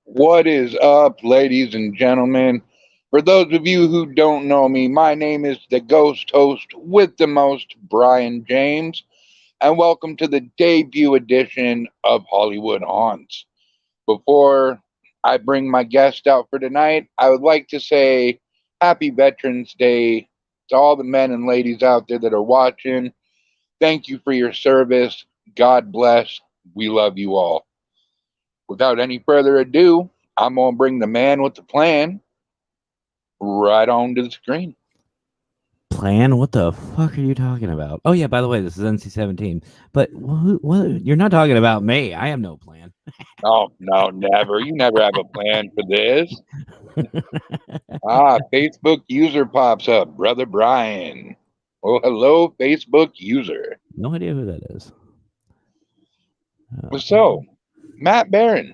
What is up, ladies and gentlemen? For those of you who don't know me, my name is the ghost host with the most, Brian James, and welcome to the debut edition of Hollywood Haunts. Before I bring my guest out for tonight, I would like to say Happy Veterans Day to all the men and ladies out there that are watching. Thank you for your service. God bless. We love you all. Without any further ado, I'm going to bring the man with the plan right onto the screen. Plan? What the fuck are you talking about? Oh yeah, by the way, this is NC-17. But what? You're not talking about me. I have no plan. Oh, no, never. You never have a plan for this. Facebook user pops up. Brother Brian. Oh, hello, Facebook user. No idea who that is. So, Matt Barron,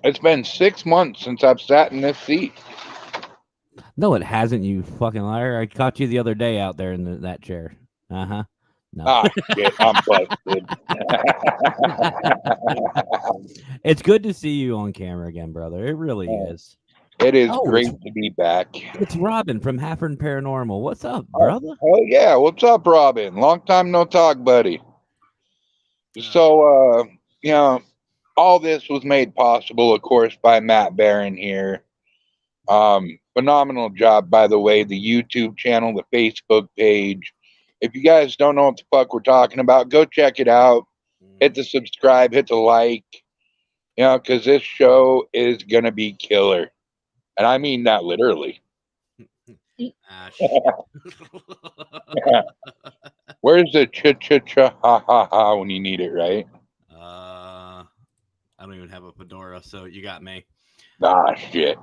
it's been 6 months since I've sat in this seat. No, it hasn't. You fucking liar! I caught you the other day out there in that chair. No. Shit, I'm busted. It's good to see you on camera again, brother. It really is. It is Oh, great to be back. It's Robin from Haffern Paranormal. What's up, brother? Oh, yeah. What's up, Robin? Long time no talk, buddy. So, all this was made possible, of course, by Matt Barron here. Phenomenal job, by the way. The YouTube channel, the Facebook page. If you guys don't know what the fuck we're talking about, go check it out. Hit the subscribe, hit the like. Because this show is gonna be killer, and I mean that literally. Where's the cha ha ha ha when you need it, right? I don't even have a fedora, so you got me. Shit.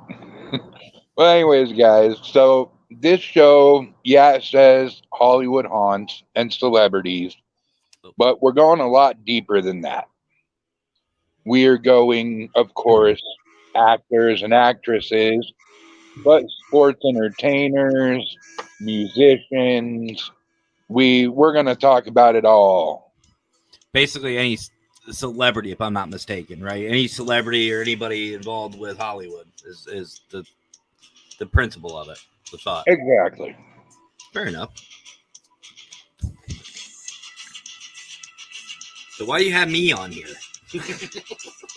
Well, anyways, guys, so this show, yeah, it says Hollywood haunts and celebrities, but we're going a lot deeper than that. We are going, of course, actors and actresses, but sports entertainers, musicians. We're going to talk about it all. Basically, any celebrity, if I'm not mistaken, right? Any celebrity or anybody involved with Hollywood is the principle of it, the thought. Exactly. Fair enough. So why do you have me on here?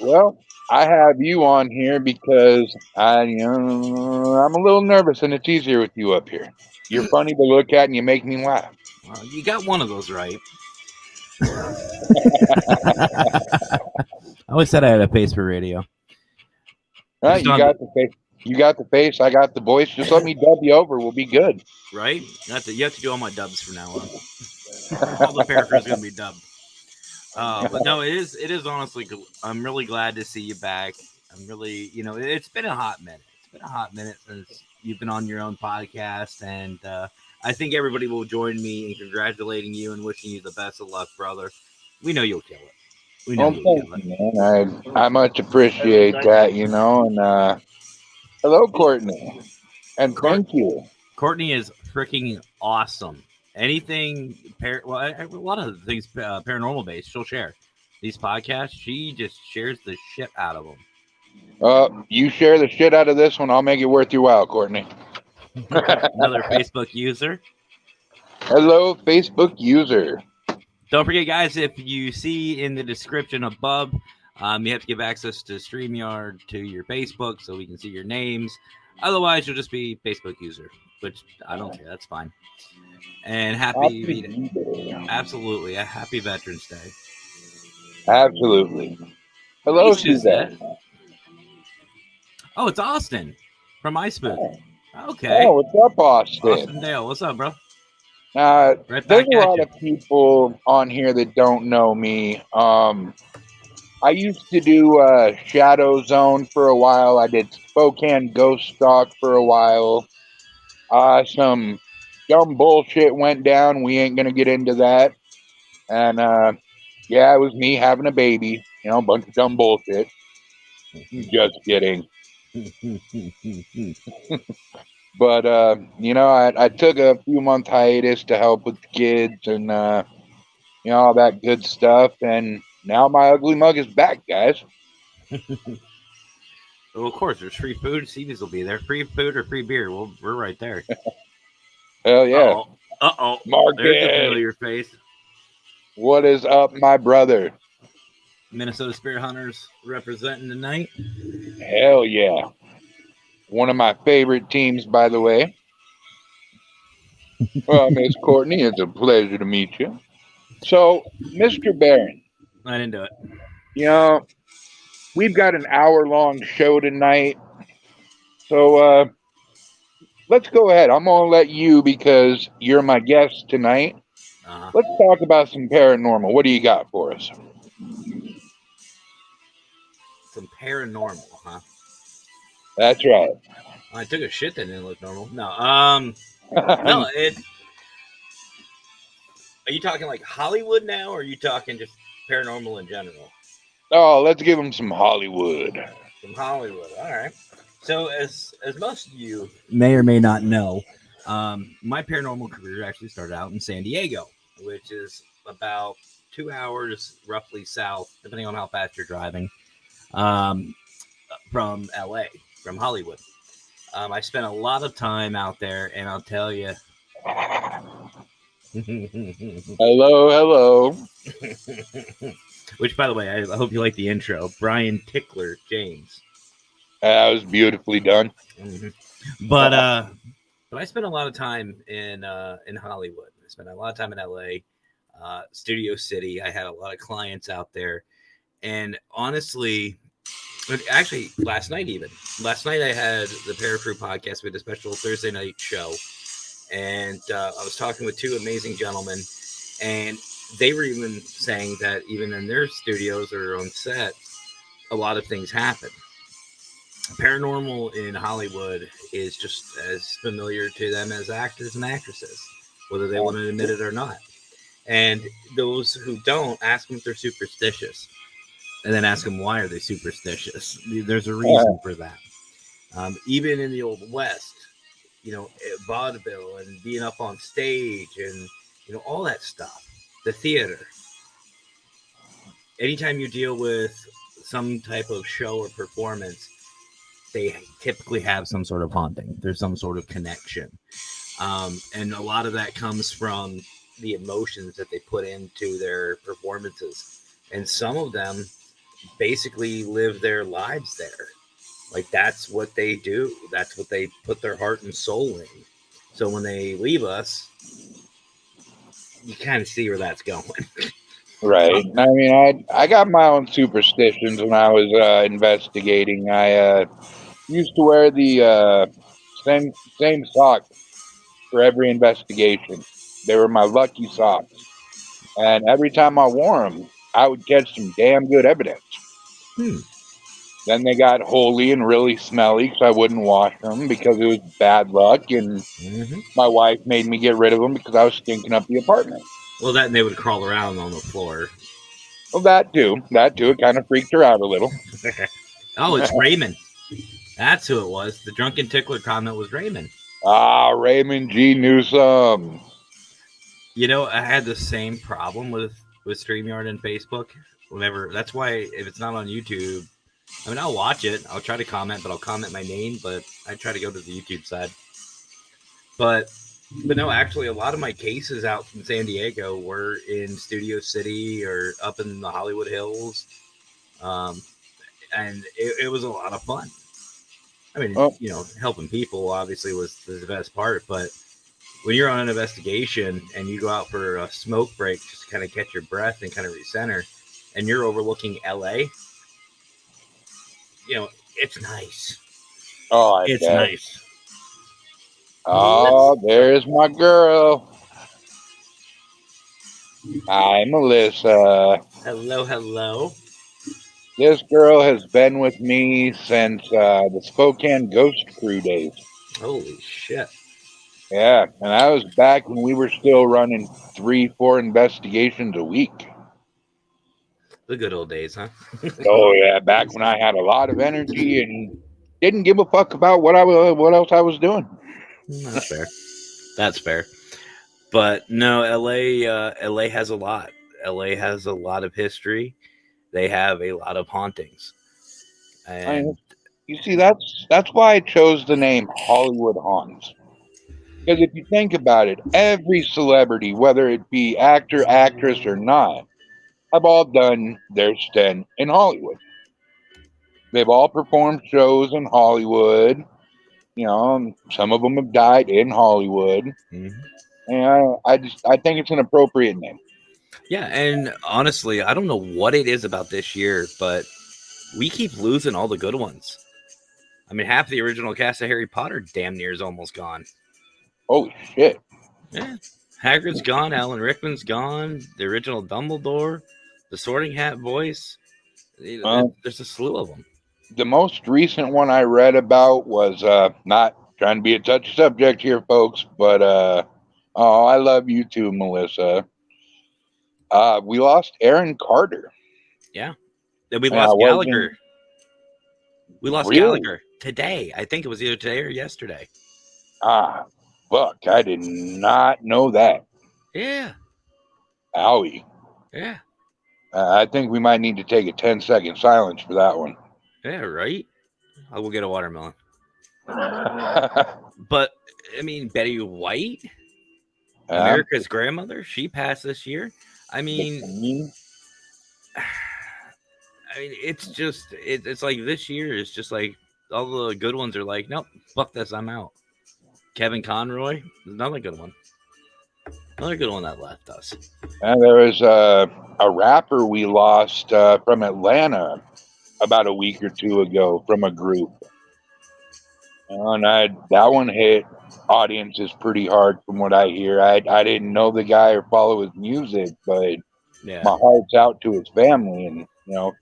Well, I have you on here because I'm a little nervous, and it's easier with you up here. You're funny to look at, and you make me laugh. Well, you got one of those right. I always said I had a face for radio. You got the face. You got the face. I got the voice. Just let me dub you over. We'll be good. Right? You have to do all my dubs from now on. All the characters are gonna be dubbed. But no, it is honestly. I'm really glad to see you back. I'm really, it's been a hot minute. It's been a hot minute since you've been on your own podcast, and I think everybody will join me in congratulating you and wishing you the best of luck, brother. We know you'll kill it. We know you'll kill it. Man. I much appreciate that, and hello, Courtney, and thank you. Courtney is freaking awesome. Anything, a lot of things paranormal based, she'll share. These podcasts, she just shares the shit out of them. You share the shit out of this one, I'll make it worth your while, Courtney. Another Facebook user. Hello, Facebook user. Don't forget, guys, if you see in the description above, you have to give access to StreamYard to your Facebook so we can see your names. Otherwise, you'll just be Facebook user, which I don't care. That's fine. And happy absolutely, a happy Veterans Day. Absolutely. Hello, Suzanne. Oh, it's Austin from iSpook. Okay. Oh, what's up, Austin? Austin Dale, what's up, bro? There's a lot of people on here that don't know me. I used to do Shadow Zone for a while. I did Spokane Ghost Stalk for a while. Some dumb bullshit went down. We ain't gonna get into that. And yeah, it was me having a baby. A bunch of dumb bullshit. Just kidding. But I took a few month hiatus to help with the kids and all that good stuff. And now my ugly mug is back, guys. Well, of course, there's free food. CBs will be there. Free food or free beer. Well, we're right there. Hell yeah. Uh-oh. There's a Market. familiar face. What is up, my brother? Minnesota Spirit Hunters representing tonight. Hell yeah. One of my favorite teams, by the way. Well, Miss Courtney, it's a pleasure to meet you. So, Mr. Barron, I didn't do it. you know, we've got an hour-long show tonight. So, let's go ahead. I'm going to let you, because you're my guest tonight. Let's talk about some paranormal. What do you got for us? Some paranormal, huh? That's right. I took a shit that didn't look normal. No, no. It. Are you talking like Hollywood now, or are you talking just paranormal in general? Oh, let's give them some Hollywood. From Hollywood. All right. So, as most of you may or may not know, my paranormal career actually started out in San Diego, which is about 2 hours roughly south, depending on how fast you're driving, from LA, from Hollywood. I spent a lot of time out there, and I'll tell you. Hello. Which, by the way, I hope you like the intro. Brian Tickler James. That was beautifully done. Mm-hmm. But I spent a lot of time in Hollywood. I spent a lot of time in LA, Studio City. I had a lot of clients out there, and honestly, actually, last night I had the Paracrew podcast. We had a special Thursday night show, and I was talking with two amazing gentlemen, and they were even saying that even in their studios or on set, a lot of things happen. Paranormal in Hollywood is just as familiar to them as actors and actresses, whether they want to admit it or not. And those who don't, ask them if they're superstitious, and then ask them why are they superstitious. There's a reason for that. Even in the Old West, vaudeville and being up on stage and all that stuff, the theater. Anytime you deal with some type of show or performance, they typically have some sort of haunting. There's some sort of connection. And a lot of that comes from the emotions that they put into their performances. And some of them basically live their lives there. Like, that's what they do. That's what they put their heart and soul in. So when they leave us, you kind of see where that's going. Right. I mean, I got my own superstitions when I was investigating. I used to wear the same socks for every investigation. They were my lucky socks, and every time I wore them, I would catch some damn good evidence. Then they got holy and really smelly, so I wouldn't wash them because it was bad luck, and my wife made me get rid of them because I was stinking up the apartment. Well, that and they would crawl around on the floor. Well, that too. It kind of freaked her out a little. Oh, it's Raymond. That's who it was. The drunken tickler comment was Raymond. Ah, Raymond G. Newsom. I had the same problem with StreamYard and Facebook. That's why if it's not on YouTube, I mean, I'll watch it. I'll try to comment, but I'll comment my name. But I try to go to the YouTube side. But no, actually, a lot of my cases out from San Diego were in Studio City or up in the Hollywood Hills, and it was a lot of fun. I mean, helping people obviously was the best part, but when you're on an investigation and you go out for a smoke break just to kind of catch your breath and kind of recenter, and you're overlooking LA, it's nice. Oh, it's nice. Oh, there's my girl. Hi, Melissa. Hello. This girl has been with me since the Spokane Ghost Crew days. Holy shit. Yeah, and I was back when we were still running 3-4 investigations a week. The good old days, huh? Oh yeah, back when I had a lot of energy and didn't give a fuck about what else I was doing. That's fair. But no, LA has a lot. LA has a lot of history. They have a lot of hauntings. And You see, that's why I chose the name Hollywood Haunts. Because if you think about it, every celebrity, whether it be actor, actress, or not, have all done their stint in Hollywood. They've all performed shows in Hollywood. Some of them have died in Hollywood. Mhm. And I think it's an appropriate name. Yeah, and honestly, I don't know what it is about this year, but we keep losing all the good ones. I mean, half the original cast of Harry Potter damn near is almost gone. Holy shit! Yeah, Hagrid's gone, Alan Rickman's gone, the original Dumbledore, the Sorting Hat voice. Uh, There's a slew of them. the most recent one I read about was not trying to be a touchy subject here, folks, but oh, I love you too, Melissa. We lost Aaron Carter. Yeah, then we And I lost wasn't Gallagher. We lost really. Gallagher today. I think it was either today or yesterday. Ah, fuck! I did not know that. Yeah, Owie. yeah, I think we might need to take a 10-second silence for that one. yeah. Right. I will get a watermelon. Yeah. But I mean, Betty White, America's grandmother, she passed this year. I The mean, Queen. it's just it's like this year is just like all the good ones are like, nope, fuck this, I'm out. Kevin Conroy, another good one. Another good one that left us. And there was a rapper we lost from Atlanta about a week or two ago from a group. And that one hit audiences pretty hard from what I hear. I didn't know the guy or follow his music, but Yeah. my heart's out to his family and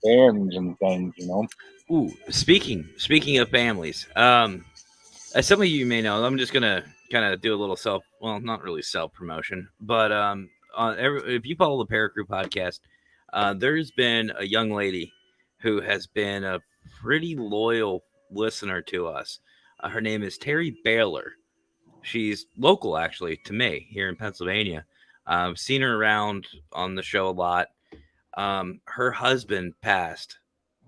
fans and things. Ooh, speaking of families, as some of you may know, I'm just gonna kind of do a little not really self promotion, but if you follow the Paracrew podcast, there's been a young lady who has been a pretty loyal listener to us. Her name is Terry Baylor. She's local, actually, to me here in Pennsylvania. Seen her around on the show a lot. Her husband passed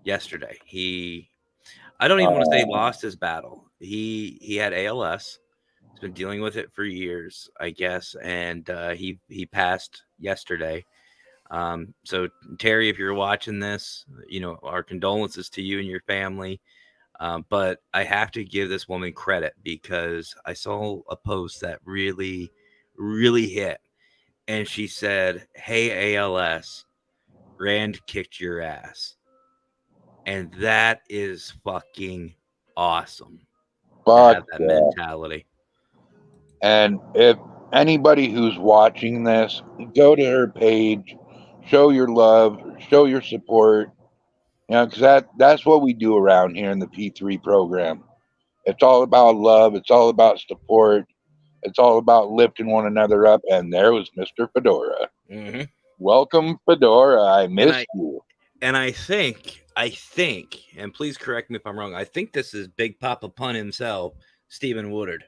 yesterday. I don't even want to say Uh, lost his battle. He had ALS. He's been dealing with it for years, I guess, and he passed yesterday. So Terry, if you're watching this, our condolences to you and your family. But I have to give this woman credit because I saw a post that really, really hit, and she said, "Hey ALS, Rand kicked your ass," and that is fucking awesome to fuck have that yeah. mentality. And if anybody who's watching this, go to her page, show your love, show your support. Because that's what we do around here in the P3 program. It's all about love. It's all about support. It's all about lifting one another up. And there was Mr. Fedora. Mm-hmm. Welcome, Fedora. I And missed I you. and I think, and please correct me if I'm wrong. I think this is Big Papa Pun himself, Stephen Woodard,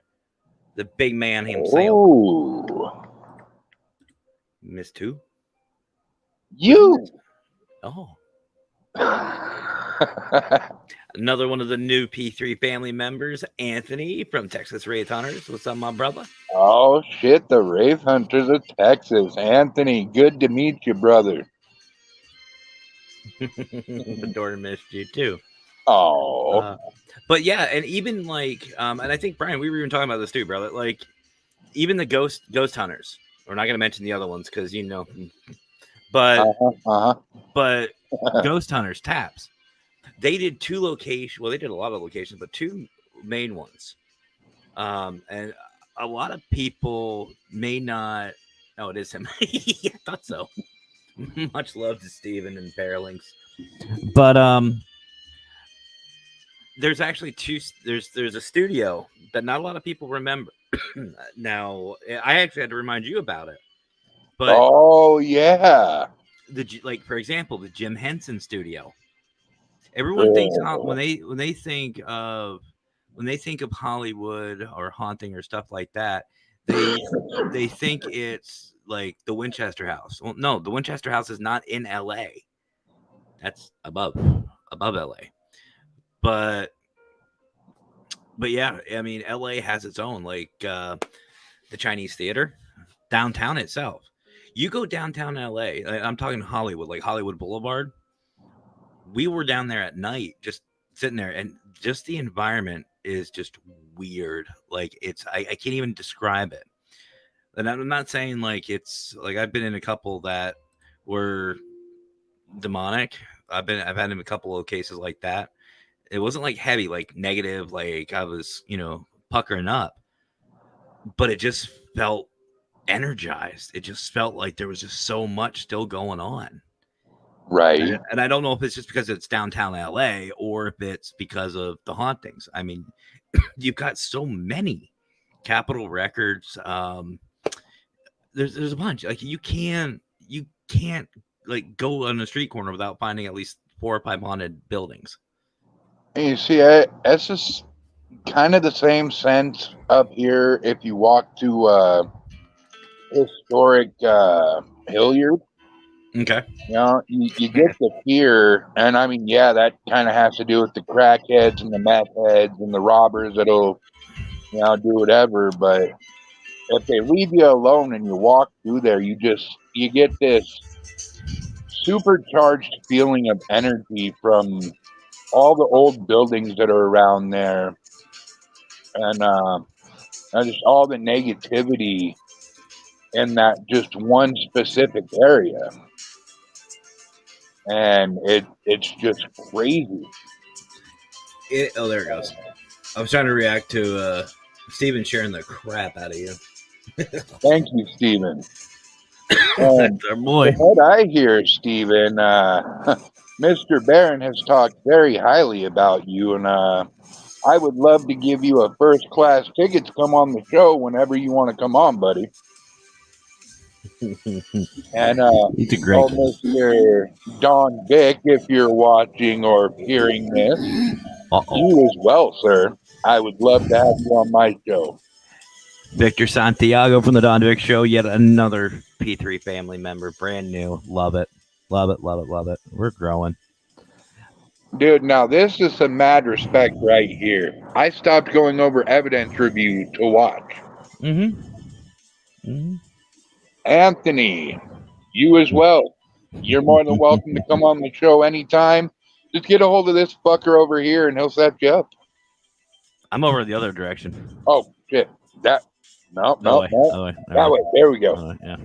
the big man himself. Oh, Missed who? What'd you you. miss? Oh, another one of the new P3 family members, Anthony from Texas Wraith Hunters. What's up, my brother? Oh, shit. The Rave Hunters of Texas. Anthony, good to meet you, brother. Fedora missed you too. Oh, But yeah, and even like, and I think Brian, we were even talking about this too, brother. Like, even the ghost hunters. We're not going to mention the other ones because but uh-huh, uh-huh. but ghost hunters taps. They did two locations. Well, they did a lot of locations, but two main ones. And a lot of people may not. Oh, it is him. I thought so. Much love to Steven and Fairlinks. But there's actually two. There's a studio that not a lot of people remember. Now, I actually had to remind you about it. But Oh, yeah. like for example, the Jim Henson studio. Everyone thinks Oh, when they think of Hollywood or haunting or stuff like that, they think it's like the Winchester House. Well, no, the Winchester House is not in L.A. That's above LA. But But yeah, I mean, LA has its own, like the Chinese theater, downtown itself. You go downtown LA, I'm talking Hollywood, like Hollywood Boulevard. We were down there at night, just sitting there, and just the environment is just weird. Like I can't even describe it. And I'm not saying like it's like I've been in a couple that were demonic. I've had in a couple of cases like that. It wasn't like heavy, like negative, like I was, puckering up, but it just felt energized. It just felt like there was just so much still going on. Right. And I don't know if it's just because it's downtown LA or if it's because of the hauntings. I mean, you've got so many Capitol Records. There's a bunch. Like you can't like go on a street corner without finding at least 4 or 5 haunted buildings. And you see, it's just kind of the same sense up here if you walk to historic Hilliard. Okay. You get the fear, and I mean, yeah, that kind of has to do with the crackheads and the meth heads and the robbers that'll, do whatever. But if they leave you alone and you walk through there, you get this supercharged feeling of energy from all the old buildings that are around there, and just all the negativity in that just one specific area, and it's just crazy. Oh, there it goes. I was trying to react to Steven sharing the crap out of you. Thank you, Stephen. That's our boy. From what I hear, Stephen, Mr. Barron has talked very highly about you, and I would love to give you a first class ticket to come on the show whenever you want to come on, buddy. And He's a great. Mr. Don Vick, if you're watching or hearing this, you as well, sir. I would love to have you on my show. Victor Santiago from the Don Vick Show, yet another P3 family member, brand new. Love it. Love it, love it, love it. We're growing. Dude, now this is some mad respect right here. I stopped going over evidence review to watch. Anthony, you as well. You're more than welcome to come on the show anytime. Just get a hold of this fucker over here and he'll set you up. I'm over the other direction. Oh, shit. That No. That way. There we go. Yeah.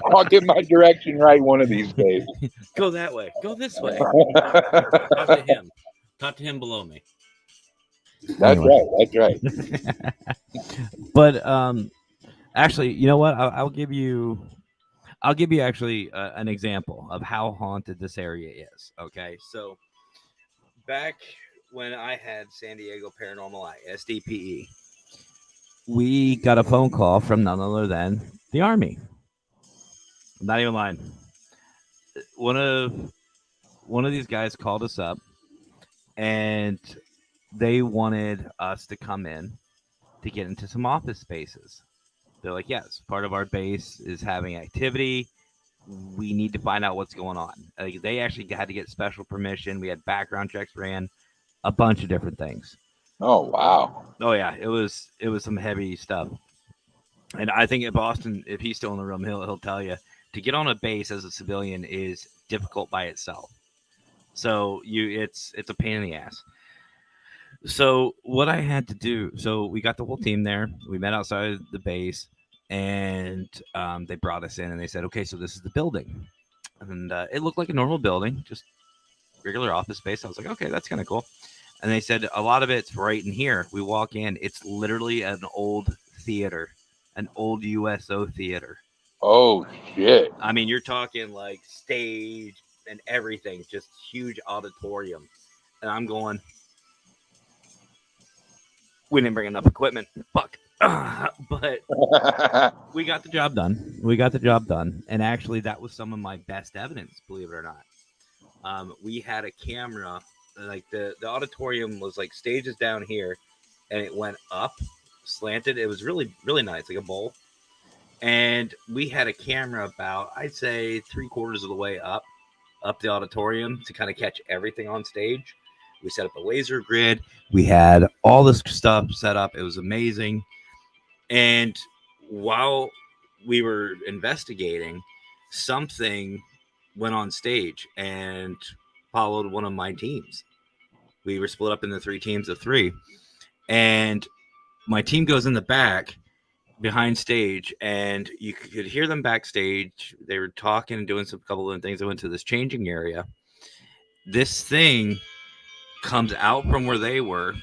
I'll get my direction right one of these days. Go that way. Go this way. Talk to him. Talk to him below me. That's right. But actually, you know what? I'll give you actually an example of how haunted this area is. Okay, so back when I had San Diego Paranormal Eye, SDPE, we got a phone call from none other than the Army. I'm not even lying. One of these guys called us up, and they wanted us to come in to get into some office spaces. They're like, yes, part of our base is having activity. We need to find out what's going on. They actually had to get special permission. We had background checks ran, a bunch of different things. Oh, wow. Oh yeah, it was some heavy stuff. And I think if he's still in the room, he'll tell you to get on a base as a civilian is difficult by itself. So it's a pain in the ass. So what I had to do, so we got the whole team there. We met outside the base, and they brought us in, and they said, okay, so this is the building. And it looked like a normal building, just regular office space. I was like, okay, that's kind of cool. And they said, a lot of it's right in here. We walk in, it's literally an old theater, an old USO theater. Oh, shit. I mean, you're talking like stage and everything, just huge auditorium. And I'm going, we didn't bring enough equipment. Fuck. But we got the job done. And actually, that was some of my best evidence, believe it or not. We had a camera, like the auditorium was like stages down here, and it went up, slanted. It was really, really nice, like a bowl. And we had a camera about, I'd say, 3/4 of the way up the auditorium to kind of catch everything on stage. We set up a laser grid. We had all this stuff set up. It was amazing. And while we were investigating, something went on stage and followed one of my teams. We were split up into 3 teams of 3. And my team goes in the back behind stage, and you could hear them backstage. They were talking and doing some couple of things. They went to this changing area. This thing comes out from where they were,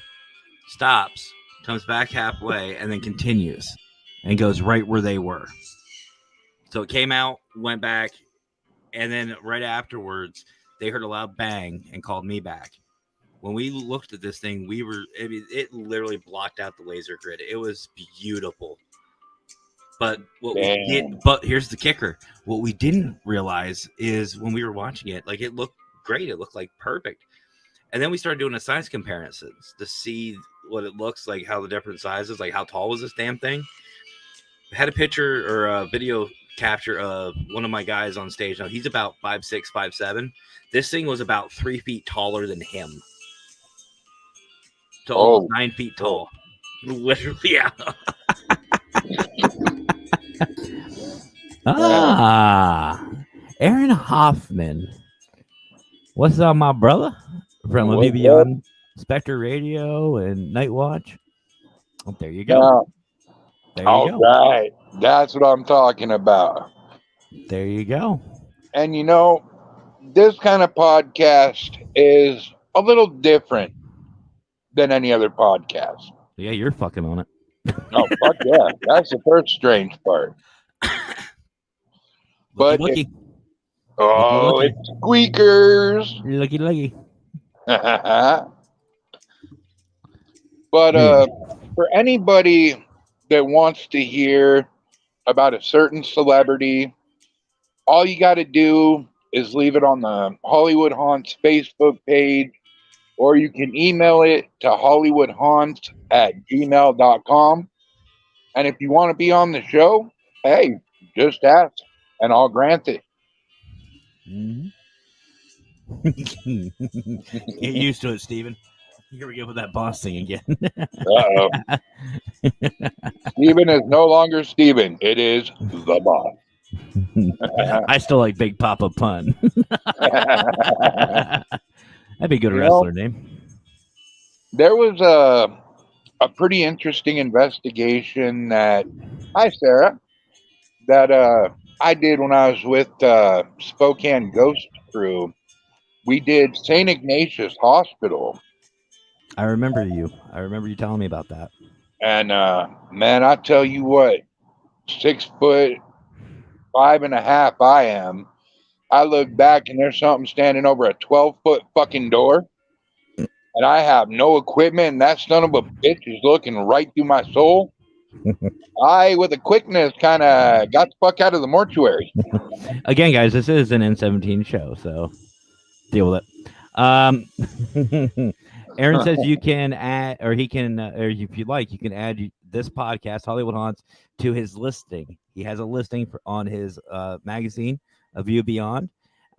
stops, comes back halfway, and then continues and goes right where they were. So it came out, went back, and then right afterwards, they heard a loud bang and called me back. When we looked at this thing, it literally blocked out the laser grid. It was beautiful. But but here's the kicker. What we didn't realize is when we were watching it, like, it looked great. It looked like perfect. And then we started doing a size comparisons to see what it looks like, how the different sizes, like how tall was this damn thing. I had a picture or a video capture of one of my guys on stage. Now he's about 5'6", 5'7". This thing was about 3 feet taller than him. So almost 9 feet tall. Literally, yeah. Aaron Hoffman. What's up, my brother? From a Beyond Spectre Radio and Night Watch. Oh, there you go. All right. That's what I'm talking about. There you go. And you know, this kind of podcast is a little different than any other podcast. Yeah, you're fucking on it. Oh, fuck yeah. That's the first strange part. But looky. It's squeakers. Looky. But for anybody that wants to hear about a certain celebrity, all you got to do is leave it on the Hollywood Hauntz Facebook page, or you can email it to hollywoodhauntz@gmail.com. And if you want to be on the show, hey, just ask and I'll grant it. Mm-hmm. Get used to it, Steven. Here we go with that boss thing again. Uh-oh. Steven is no longer Steven. It is the boss. I still like Big Papa Pun. That'd be a good wrestler name. There was a pretty interesting investigation that, hi Sarah, that I did when I was with Spokane Ghost Crew. We did St. Ignatius Hospital. I remember you telling me about that. And man, I tell you what, 6'5" I am. I look back and there's something standing over a 12-foot fucking door. And I have no equipment, and that son of a bitch is looking right through my soul. I, with a quickness, kind of got the fuck out of the mortuary. Again, guys, this is an N17 show, so deal with it. Aaron says you can add, or he can, or if you like, you can add this podcast, Hollywood Hauntz, to his listing. He has a listing on his magazine, A View Beyond.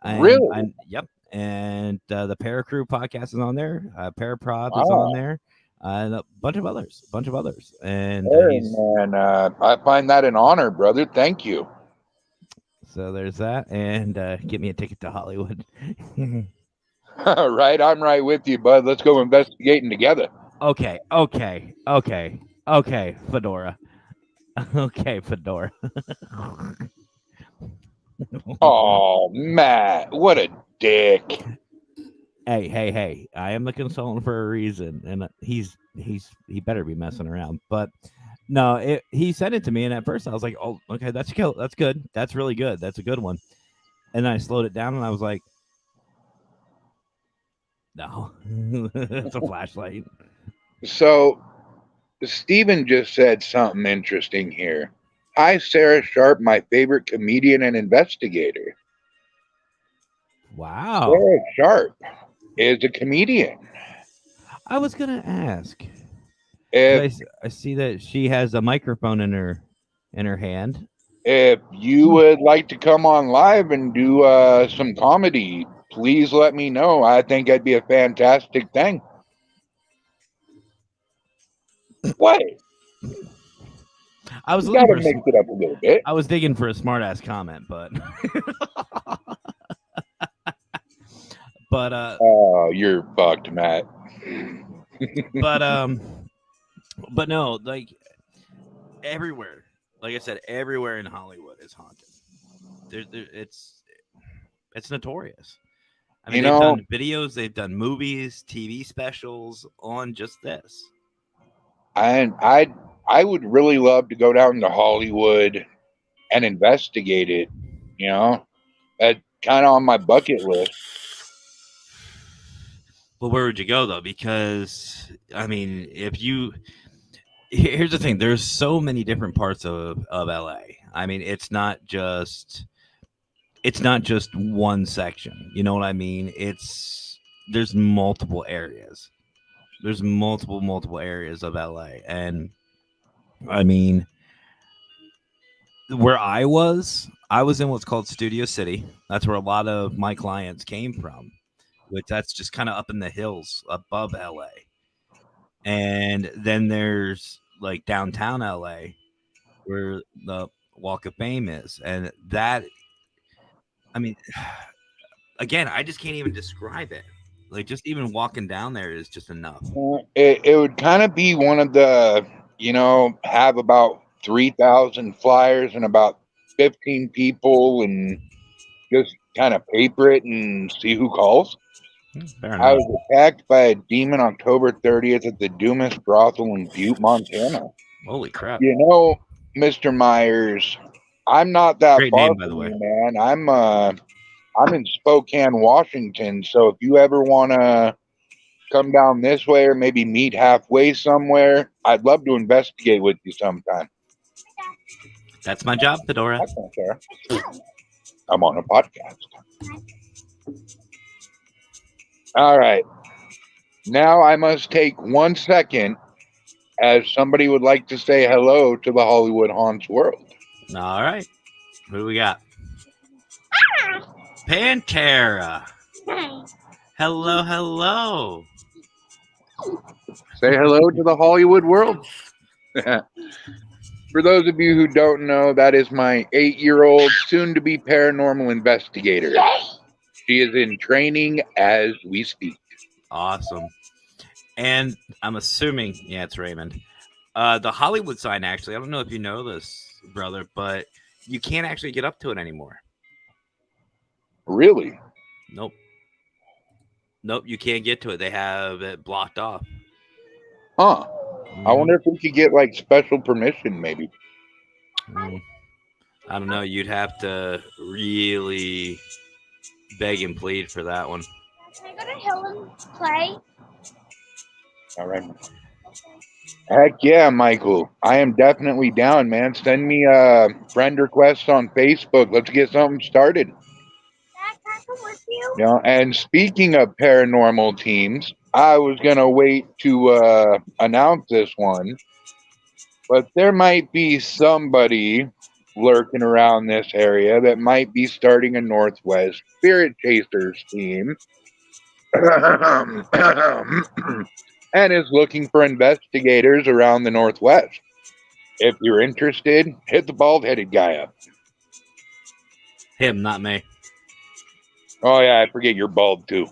And, really? Yep. And the Paracrew podcast is on there. Paraprod is on there. And a bunch of others. And I find that an honor, brother. Thank you. So there's that. And get me a ticket to Hollywood. Right, I'm right with you, bud. Let's go investigating together. Okay, Fedora. Okay, Fedora. Oh, Matt, what a dick. Hey, I am the consultant for a reason, and he better be messing around. But no, he sent it to me, and at first I was like, oh, okay, that's good. That's really good. That's a good one. And then I slowed it down, and I was like, no, it's a flashlight. So, Steven just said something interesting here. Hi, Sarah Sharp, my favorite comedian and investigator. Wow. Sarah Sharp is a comedian. I was going to ask. I see that she has a microphone in her hand. If you would like to come on live and do some comedy, please let me know. I think that'd be a fantastic thing. What? I was You looking gotta for mix it up a little bit. I was digging for a smart ass comment, but but Oh, you're fucked, Matt. but but no, like everywhere. Like I said, everywhere in Hollywood is haunted. It's notorious. I mean, You they've know, done videos, they've done movies, TV specials on just this. I would really love to go down to Hollywood and investigate it. You know, that's kind of on my bucket list. Well, where would you go though? Because I mean, here's the thing, there's so many different parts of LA. I mean, it's not just one section. You know what I mean? There's multiple areas. There's multiple areas of LA. And I mean, where I was in what's called Studio City. That's where a lot of my clients came from, which that's just kind of up in the hills above LA. And then there's like downtown LA where the Walk of Fame is. And that, I mean, again, I just can't even describe it. Like, just even walking down there is just enough. It would kind of be one of the, have about 3,000 flyers and about 15 people and just kind of paper it and see who calls. Fair I enough. was attacked by a demon October 30th at the Dumas brothel in Butte, Montana. Holy crap. You know, Mr. Myers, I'm not that Great far name, by the from way. you, man. I'm in Spokane, Washington. So if you ever want to come down this way or maybe meet halfway somewhere, I'd love to investigate with you sometime. That's my job, Fedora. That's not fair. I'm on a podcast. All right. Now I must take 1 second as somebody would like to say hello to the Hollywood Hauntz world. All right. Who do we got? Pantera. Hello, hello. Say hello to the Hollywood world. For those of you who don't know, that is my 8-year-old soon-to-be paranormal investigator. She is in training as we speak. Awesome. And I'm assuming, yeah, it's Raymond. The Hollywood sign, actually, I don't know if you know this, brother, but you can't actually get up to it anymore. Really? Nope, you can't get to it. They have it blocked off. Huh. I wonder if we could get like special permission, maybe. I don't know. You'd have to really beg and plead for that one. Can I go to Hill and play? All right. Heck yeah, Michael. I am definitely down, man. Send me a friend request on Facebook. Let's get something started. Dad, can I come with you? And speaking of paranormal teams, I was gonna wait to announce this one, but there might be somebody lurking around this area that might be starting a Northwest Spirit Chasers team and is looking for investigators around the Northwest. If you're interested, hit the bald-headed guy up. Him, not me. Oh yeah, I forget you're bald too.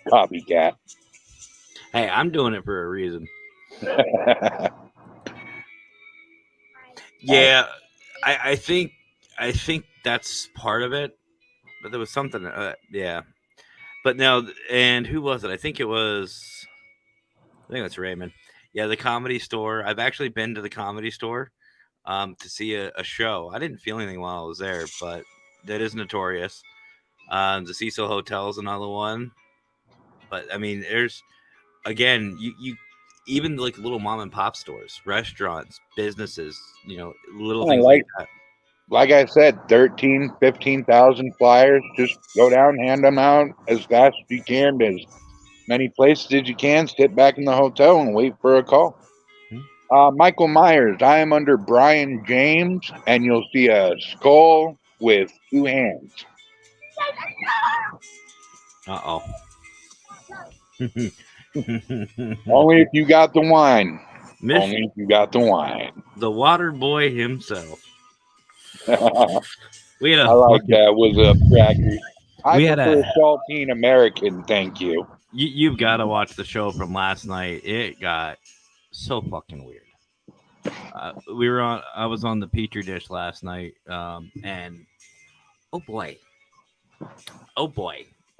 Copycat. Hey, I'm doing it for a reason. Yeah, I think that's part of it. But there was something. Yeah, but no. And who was it? I think it's Raymond. Yeah, the Comedy Store. I've actually been to the Comedy Store to see a show. I didn't feel anything while I was there, but that is notorious. The Cecil Hotel is another one. But I mean, there's again, you even like little mom and pop stores, restaurants, businesses, little things like that. Like I said, 15,000 flyers. Just go down, hand them out as fast as you can, as many places as you can. Sit back in the hotel and wait for a call. Michael Myers, I am under Brian James, and you'll see a skull with 2 hands. Uh-oh. Only if you got the wine. Miss Only if you got the wine. the water boy himself. I We had a like that. Was a cracker. I We had prefer a- saltine American, thank you. you've got to watch the show from last night. It got so fucking weird. I was on the petri dish last night, and oh boy,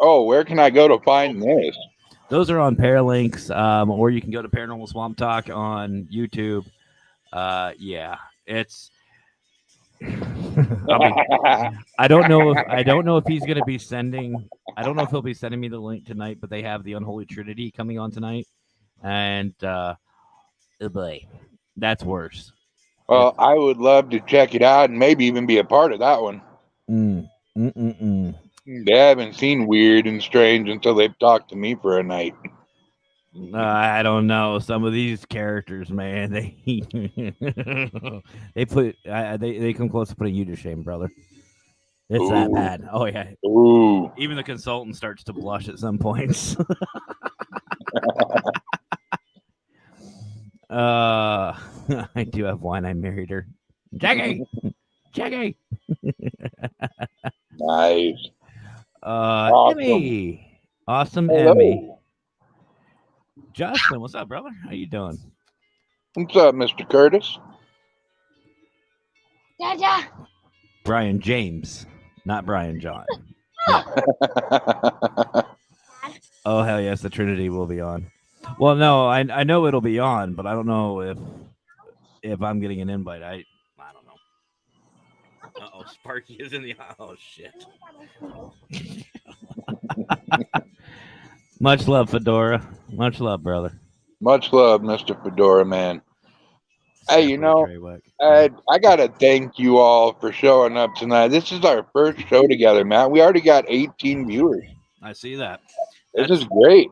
Oh, where can I go to find this? Those are on Paralinks, or you can go to Paranormal Swamp Talk on YouTube. Yeah, it's. I don't know if he's going to be sending. I don't know if he'll be sending me the link tonight, but they have the Unholy Trinity coming on tonight, and oh boy, that's worse. Well, I would love to check it out and maybe even be a part of that one. They haven't seen weird and strange until they've talked to me for a night. I don't know. Some of these characters, man, they they come close to putting you to shame, brother. It's that Ooh. bad. Oh yeah. Ooh. Even the consultant starts to blush at some points. I do have wine. I married her. Jackie. Nice. Awesome. Emmy. Awesome Hello. Emmy. Justin, what's up, brother? How you doing? What's up, Mr. Curtis? Dada. Brian James, not Brian John. Oh hell yes, the Trinity will be on. Well, no, I know it'll be on, but I don't know if I'm getting an invite. I don't know. Uh-oh, Sparky is in the oh shit. Much love, Fedora. Much love, brother. Much love, Mr. Fedora, man. Hey, you know, Trey Wick. I got to thank you all for showing up tonight. This is our first show together, man. We already got 18 viewers. I see that. This is great.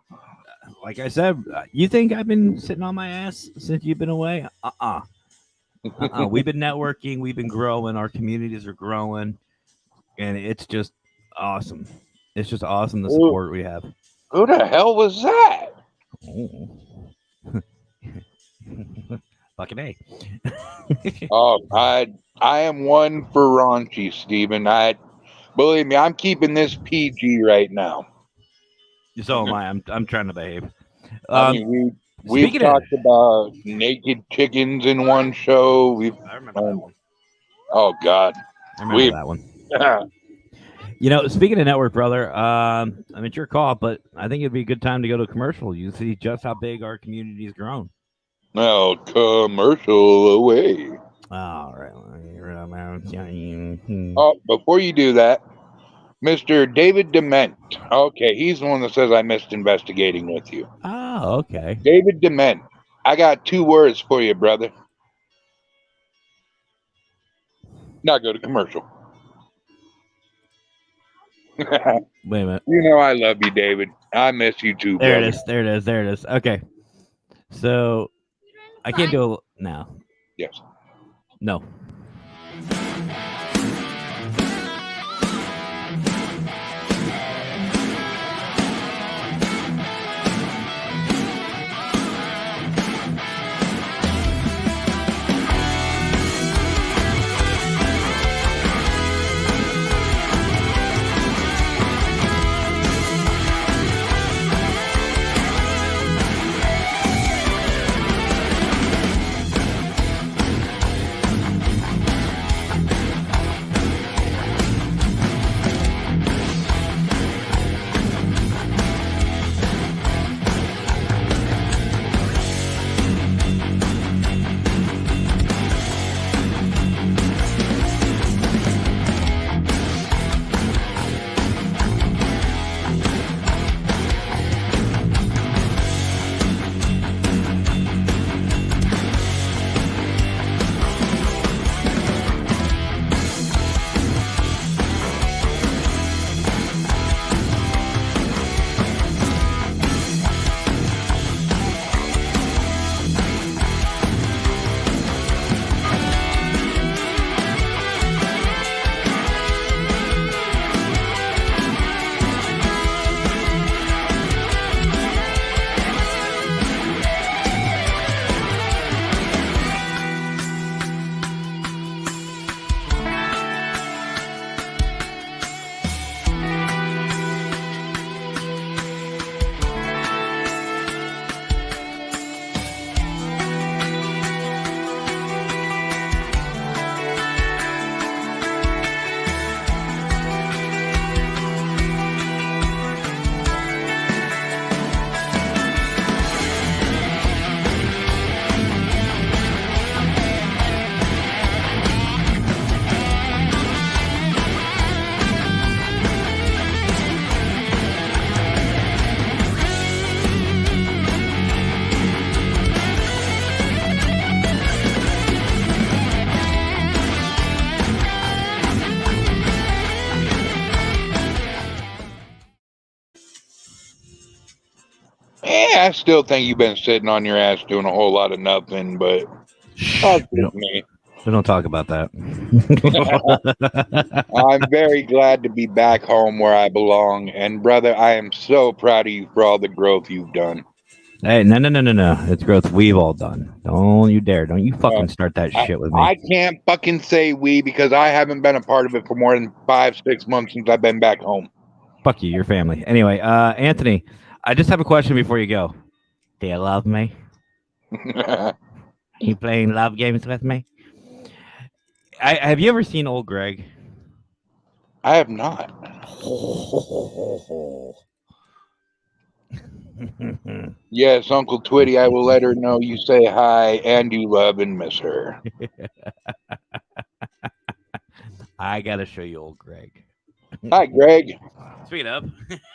Like I said, you think I've been sitting on my ass since you've been away? We've been networking. We've been growing. Our communities are growing. And it's just awesome. It's just awesome, the support we have. Who the hell was that? Fucking A. Oh, I am one for raunchy, Steven. Believe me, I'm keeping this PG right now. So am I. I'm trying to behave. I mean, we've speaking of- talked about naked chickens in one show. I remember that one. Oh God, I remember that one. You know, speaking of network, brother, I mean, it's your call, but I think it'd be a good time to go to commercial. You see just how big our community's grown. Now, commercial away. All right. Oh, before you do that, Mr. David Dement. Okay, he's the one that says I missed investigating with you. Oh, okay. David Dement. I got 2 words for you, brother. Now go to commercial. Wait a minute. You know I love you, David. I miss you too, There brother. it is. Okay. So I can't do it now. Yes. No. I still think you've been sitting on your ass doing a whole lot of nothing, but that's just me. We don't talk about that. I'm very glad to be back home where I belong, and brother, I am so proud of you for all the growth you've done. Hey, no. It's growth we've all done. Don't you dare. Don't you fucking Uh, start that I, shit with I me. can't fucking say we because I haven't been a part of it for more than 5-6 months since I've been back home. Fuck you, your family. Anyway, Anthony, I just have a question before you go. Do you love me? You playing love games with me? Have you ever seen old Greg? I have not. Yes, Uncle Twitty, I will let her know you say hi and you love and miss her. I gotta show you old Greg. Hi, Greg. Speaking of,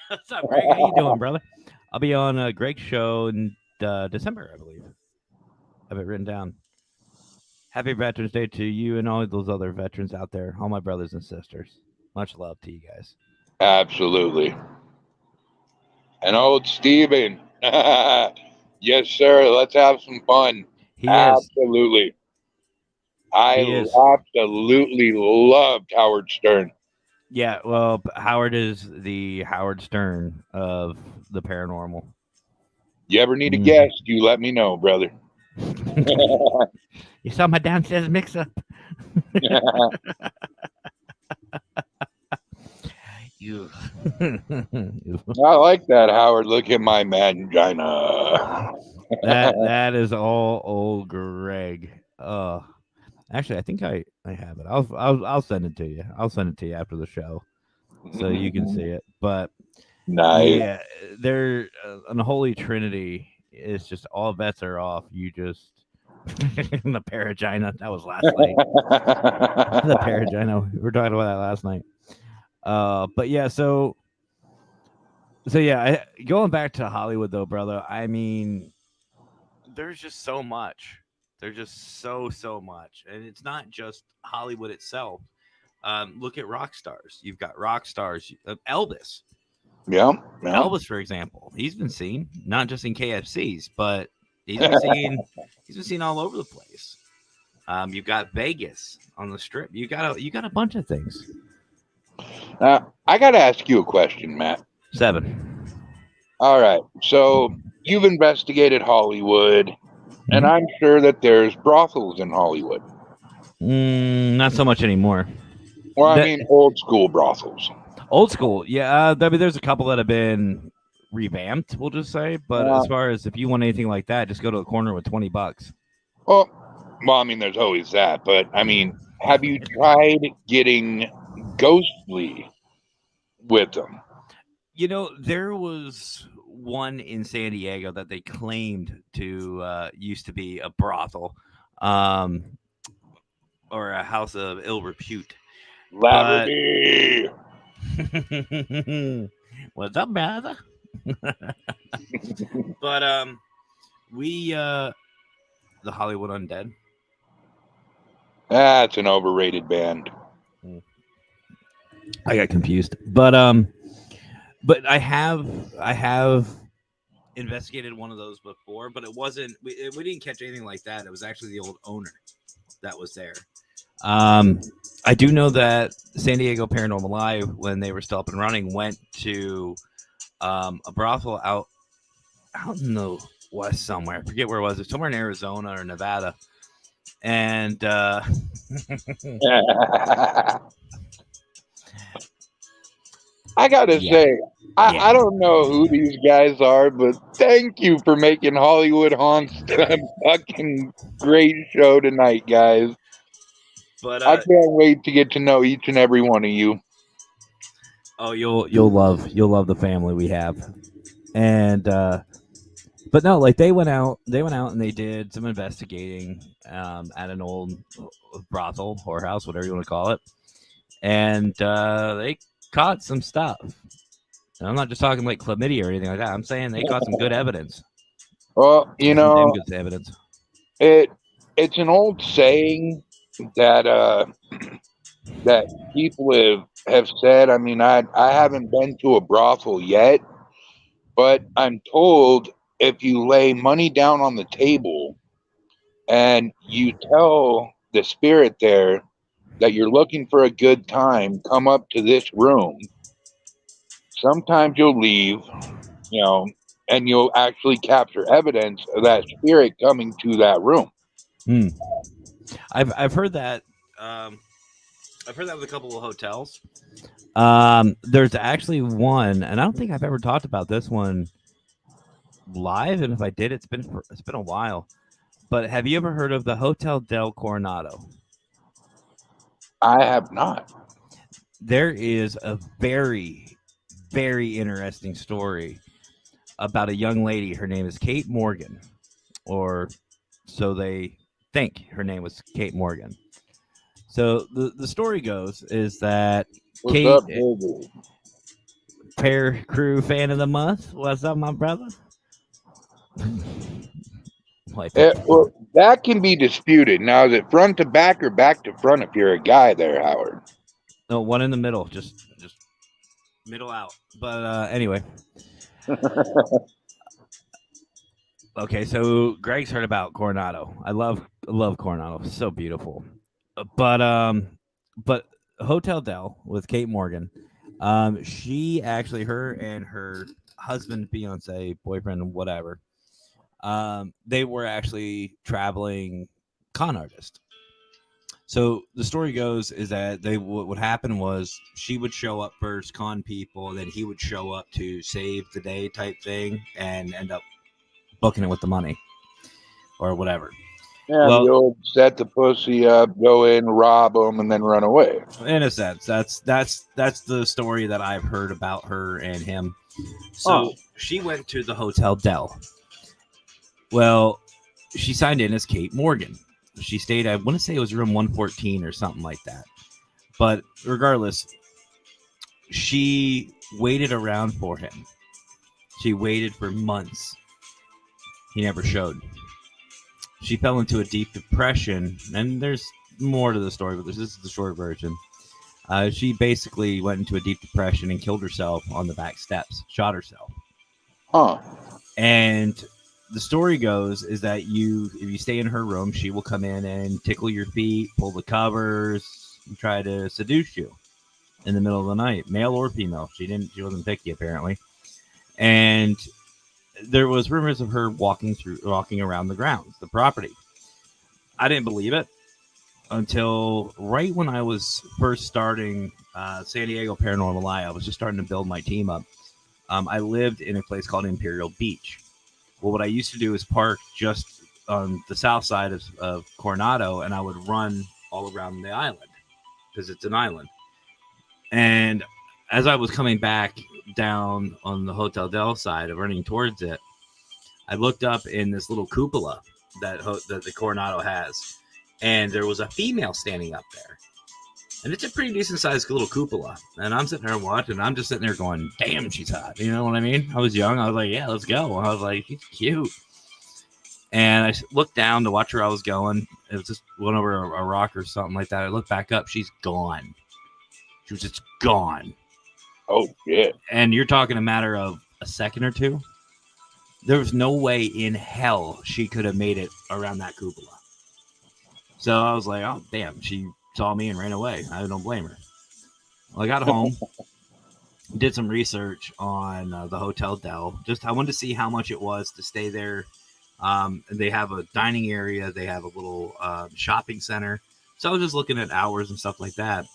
what's up, Greg? How you doing, brother? I'll be on Greg's show in December, I believe. I have it written down. Happy Veterans Day to you and all those other veterans out there, all my brothers and sisters. Much love to you guys. Absolutely. And old Steven. Yes, sir. Let's have some fun. He Absolutely. I He is. absolutely loved Howard Stern. Yeah, well, Howard is the Howard Stern of the paranormal. You ever need a guest, you let me know, brother. You saw my downstairs mix-up. You. I like that, Howard. Look at my mangina. that is all old Greg. Actually, I think I have it. I'll send it to you. I'll send it to you after the show, so you can see it. But Nice. yeah, they're unholy trinity. It's just all bets are off. You just the paragina. That was last night. The paragina. We were talking about that last night. But yeah, so yeah, going back to Hollywood though, brother. I mean, there's just so much. There's just so much, and it's not just Hollywood itself. Look at rock stars. You've got rock stars. Elvis. Yeah. Elvis, for example, he's been seen not just in KFCs, but he's been seen. He's been seen all over the place. You've got Vegas on the Strip. You got a bunch of things. I got to ask you a question, Matt. 7. All right. So you've investigated Hollywood, and I'm sure that there's brothels in Hollywood. Not so much anymore. Well, I mean, old school brothels. Old school, yeah. I mean, there's a couple that have been revamped, we'll just say. But as far as if you want anything like that, just go to the corner with $20. Well, I mean, there's always that. But I mean, have you tried getting ghostly with them? You know, there was one in San Diego that they claimed to used to be a brothel, or a house of ill repute. Laverty. What's up, brother? But we the Hollywood Undead. That's an overrated band. I got confused, but I have investigated one of those before, but it wasn't. We didn't catch anything like that. It was actually the old owner that was there. I do know that San Diego Paranormal Live, when they were still up and running, went to a brothel out in the west somewhere. I forget where it was. It's somewhere in Arizona or Nevada. And I gotta say, I don't know who these guys are, but thank you for making Hollywood Hauntz a fucking great show tonight, guys. But I can't wait to get to know each and every one of you. Oh, you'll love the family we have, and but no, like they went out and they did some investigating at an old brothel, whorehouse, whatever you want to call it, and they caught some stuff. And I'm not just talking like chlamydia or anything like that. I'm saying they caught some good evidence. Well, you know, good evidence. It's an old saying that that people have said. I mean, I haven't been to a brothel yet, but I'm told if you lay money down on the table and you tell the spirit there that you're looking for a good time, come up to this room. Sometimes you'll leave, you know, and you'll actually capture evidence of that spirit coming to that room. Hmm. I've heard that. I've heard that with a couple of hotels. There's actually one, and I don't think I've ever talked about this one live. And if I did, it's been a while. But have you ever heard of the Hotel del Coronado? I have not. There is a very, very interesting story about a young lady. Her name is Kate Morgan, or so they think her name was Kate Morgan. So the story goes is that What's Kate, up, baby? Pair Crew fan of the month. What's up, my brother? Well, that can be disputed. Now, is it front to back or back to front if you're a guy there, Howard? No, one in the middle, just middle out. But anyway. Okay, so Greg's heard about Coronado. I love Coronado. It's so beautiful. But Hotel Del with Kate Morgan. She actually, her and her husband, fiance, boyfriend, whatever. They were actually traveling con artists. So the story goes is that what would happen was she would show up first, con people, and then he would show up to save the day type thing, and end up booking it with the money or whatever. Yeah, Well, the old set the pussy up, go in, rob them, and then run away. in a sense, that's the story that I've heard about her and him. So she went to the Hotel Del. Well, she signed in as Kate Morgan. She stayed, I want to say it was room 114 or something like that. But regardless, she waited around for him. She waited for months. He never showed. She fell into a deep depression, and there's more to the story, but this is the short version. She basically went into a deep depression and killed herself on the back steps, shot herself. Huh. And the story goes is that if you stay in her room, she will come in and tickle your feet, pull the covers, and try to seduce you in the middle of the night, male or female. She wasn't picky apparently. And there was rumors of her walking around the grounds, the property. I didn't believe it until right when I was first starting San Diego Paranormal Live. I was just starting to build my team up. I lived in a place called Imperial Beach. Well, what I used to do is park just on the south side of Coronado, and I would run all around the island because it's an island. And as I was coming back down on the Hotel Del side of running towards it, I looked up in this little cupola that the Coronado has, and there was a female standing up there. And it's a pretty decent sized little cupola. And I'm sitting there watching. I'm just sitting there going, damn, she's hot. You know what I mean? I was young. I was like, yeah, let's go. I was like, she's cute. And I looked down to watch where I was going. It was just went over a rock or something like that. I looked back up. She's gone. She was just gone. Oh, shit. And you're talking a matter of a second or two. There was no way in hell she could have made it around that cupola. So I was like, oh, damn. She saw me and ran away. I don't blame her. Well, I got home, did some research on the Hotel Del. I wanted to see how much it was to stay there. They have a dining area. They have a little shopping center. So I was just looking at hours and stuff like that.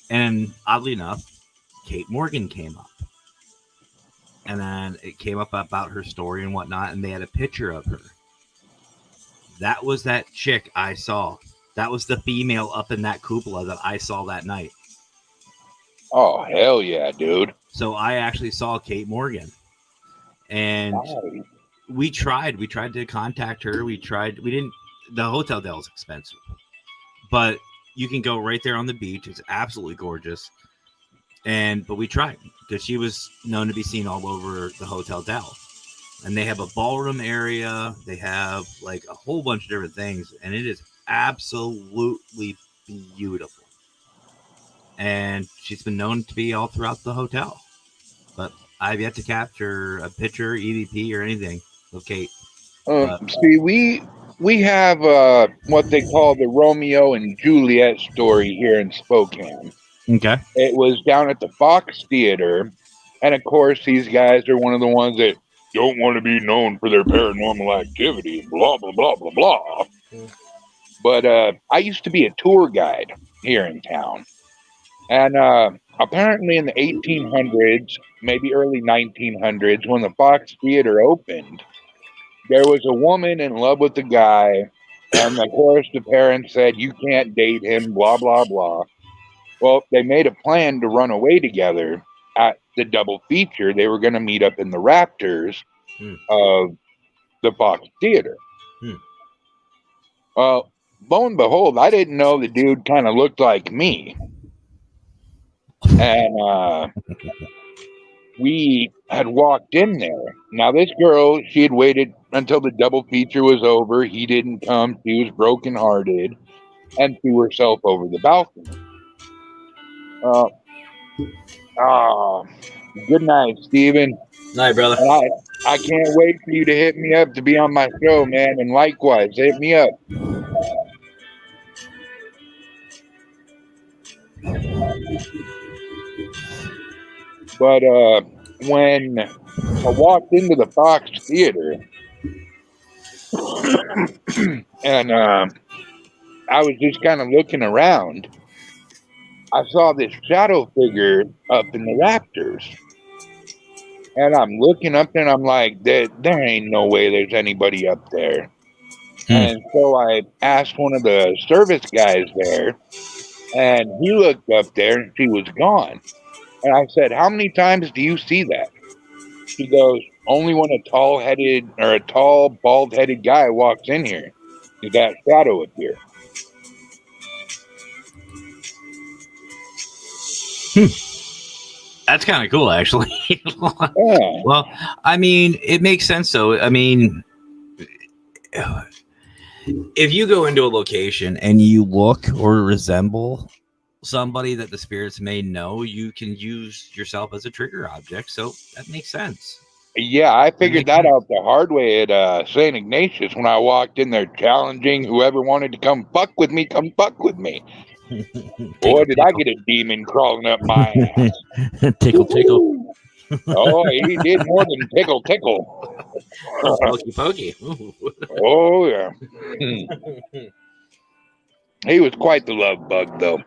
And oddly enough, Kate Morgan came up. And then it came up about her story and whatnot. And they had a picture of her. That was that chick I saw. That was the female up in that cupola that I saw that night. Oh, hell yeah, dude. So I actually saw Kate Morgan. And Nice. we tried to contact her. The Hotel Del is expensive. But you can go right there on the beach. It's absolutely gorgeous. But we tried because she was known to be seen all over the Hotel Del. And they have a ballroom area. They have like a whole bunch of different things. And it is absolutely beautiful. And she's been known to be all throughout the hotel. But I've yet to capture a picture, EVP, or anything. locate. See, we have what they call the Romeo and Juliet story here in Spokane. Okay. It was down at the Fox Theater, and of course, these guys are one of the ones that don't want to be known for their paranormal activity. Blah blah blah blah blah. But I used to be a tour guide here in town, and apparently in the 1800s, maybe early 1900s, when the Fox Theater opened, there was a woman in love with a guy, and of course the parents said, you can't date him, blah, blah, blah. Well, they made a plan to run away together at the double feature. They were going to meet up in the rafters of the Fox Theater. Well, lo and behold, I didn't know the dude kind of looked like me. And we had walked in there. Now, this girl, she had waited until the double feature was over. He didn't come. She was brokenhearted and threw herself over the balcony. Good night, Steven. Night, brother. And I can't wait for you to hit me up to be on my show, man. And likewise, hit me up. But when I walked into the Fox Theater, and I was just kind of looking around, I saw this shadow figure up in the rafters. And I'm looking up and I'm like, there ain't no way there's anybody up there. And so I asked one of the service guys there, and he looked up there and she was gone. And I said, how many times do you see that? He goes, only when a tall, bald-headed guy walks in here. Does that shadow appear? That's kind of cool, actually. Yeah. Well, I mean, it makes sense, though. I mean, if you go into a location and you look or resemble somebody that the spirits may know, you can use yourself as a trigger object. So that makes sense. Yeah, I figured that out the hard way at St. Ignatius when I walked in there challenging whoever wanted to come fuck with me, come fuck with me. Boy, did I get a demon crawling up my ass. Tickle, tickle. Oh, he did more than tickle, tickle. Pokey, pokey. Oh, yeah. He was quite the love bug, though.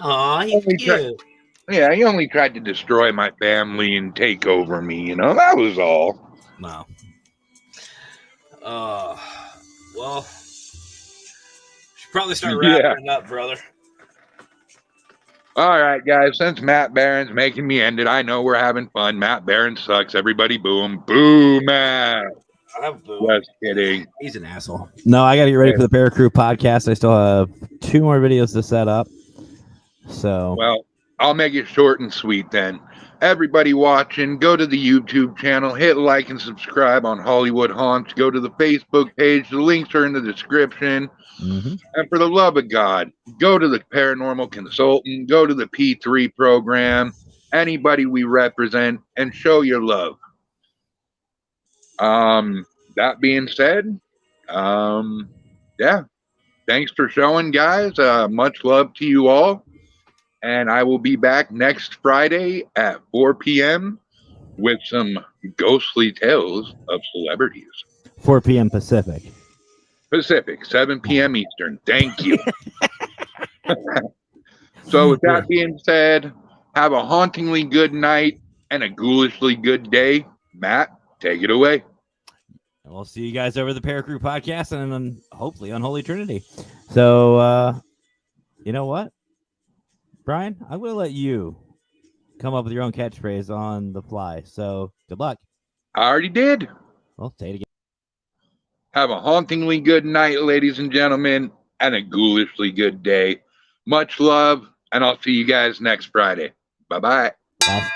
Aw, he's cute. Yeah, he only tried to destroy my family and take over me, you know? That was all. No. Well, should probably start wrapping it up, brother. All right, guys. Since Matt Barron's making me end it, I know we're having fun. Matt Barron sucks. Everybody boo him. Boo, Matt. Just kidding. He's an asshole. No, I got to get ready for the Paracrew podcast. I still have 2 more videos to set up. So, well, I'll make it short and sweet then. Everybody watching, go to the YouTube channel, hit like and subscribe on Hollywood Hauntz. Go to the Facebook page. The links are in the description. And for the love of God, go to the Paranormal Consultant. Go to the P3 program. Anybody we represent, and show your love. That being said, yeah. Thanks for showing, guys. Much love to you all. And I will be back next Friday at 4 p.m. with some ghostly tales of celebrities. 4 p.m. Pacific, 7 p.m. Eastern. Thank you. So with that being said, have a hauntingly good night and a ghoulishly good day. Matt, take it away. And we'll see you guys over the Paracrew podcast and then hopefully Unholy Trinity. So, you know what? Brian, I'm going to let you come up with your own catchphrase on the fly. So, good luck. I already did. Well, say it again. Have a hauntingly good night, ladies and gentlemen, and a ghoulishly good day. Much love, and I'll see you guys next Friday. Bye-bye. Bye.